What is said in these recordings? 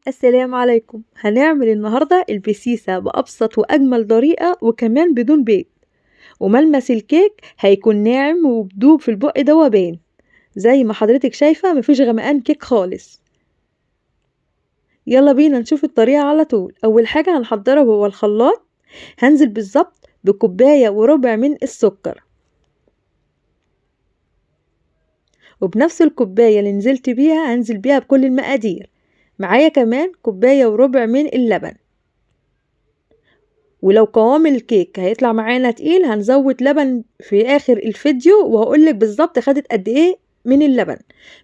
السلام عليكم. هنعمل النهاردة البسيسة بأبسط وأجمل طريقة وكمان بدون بيض، وملمس الكيك هيكون ناعم وبدوب في البق دوبان. زي ما حضرتك شايفة مفيش غمقان كيك خالص. يلا بينا نشوف الطريقة على طول. أول حاجة هنحضرها هو الخلاط. هنزل بالظبط بكوباية وربع من السكر، وبنفس الكوباية اللي نزلت بيها هنزل بيها بكل المقادير. معايا كمان كوباية وربع من اللبن، ولو قوام الكيك هيطلع معانا تقيل هنزود لبن في اخر الفيديو وهقولك بالظبط خدت قد ايه من اللبن.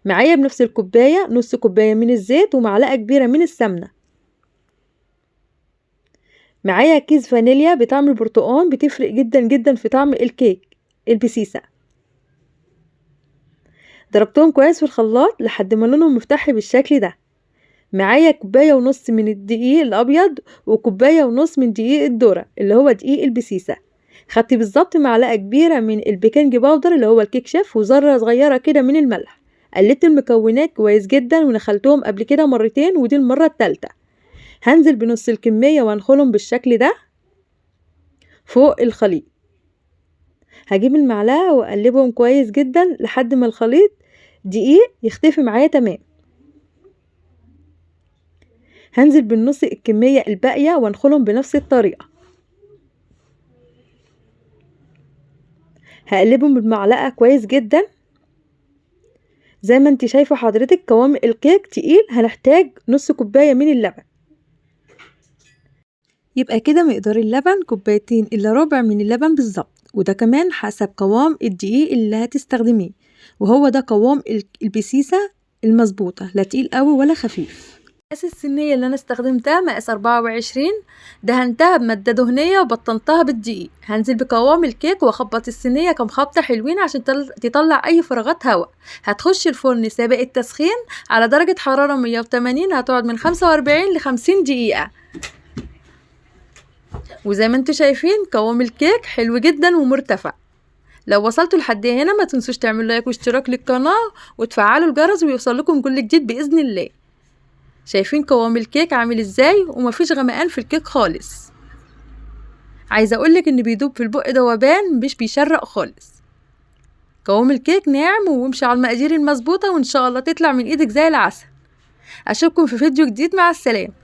معايا بنفس الكوباية نص كوباية من الزيت ومعلقة كبيرة من السمنة. معايا كيس فانيليا بطعم البرتقال، بتفرق جدا جدا في طعم الكيك البسيسة. ضربتهم كويس في الخلاط لحد ما لونهم مفتحي بالشكل ده. معايا كوباية ونص من الدقيق الابيض وكوباية ونص من دقيق الذرة اللي هو دقيق البسيسة. خدت بالظبط معلقة كبيرة من البيكنج باودر اللي هو الكيك شيف وذرة صغيرة كده من الملح. قلبت المكونات كويس جدا ونخلتهم قبل كده مرتين ودي المرة التالتة. هنزل بنص الكمية وانخلهم بالشكل ده فوق الخليط. هجيب المعلقة واقلبهم كويس جدا لحد ما الخليط دقيق يختفي معايا تمام. هنزل بالنص الكمية الباقية وانخلهم بنفس الطريقة. هقلبهم بالمعلقة كويس جدا. زي ما انت شايفة حضرتك قوام الكيك تقيل، هنحتاج نص كوباية من اللبن. يبقى كده مقدار اللبن كوبايتين الا ربع من اللبن بالظبط، وده كمان حسب قوام الدقيق اللي هتستخدميه، وهو ده قوام البسيسة المظبوطة، لا تقيل قوي ولا خفيف. مقاس الصينية اللي انا استخدمتها مقاس 24، دهنتها بمادة دهنية وبطنتها بالدقيق. هنزل بقوام الكيك واخبط الصينية كام خبطة حلوين عشان تطلع اي فراغات هواء. هتخش الفرن سابق التسخين على درجة حرارة 180، هتقعد من 45 ل 50 دقيقة. وزي ما انتوا شايفين قوام الكيك حلو جدا ومرتفع. لو وصلتوا لحد هنا ما تنسوش تعملوا لايك واشتراك للقناة وتفعلوا الجرس ويوصل لكم كل جديد بإذن الله. شايفين قوام الكيك عامل ازاي ومفيش غمقان في الكيك خالص. عايزه اقولك ان بيدوب في البق دوبان مش بيشرق خالص. قوام الكيك ناعم وامشي على المقادير المظبوطه وان شاء الله تطلع من ايدك زي العسل. اشوفكم في فيديو جديد، مع السلامه.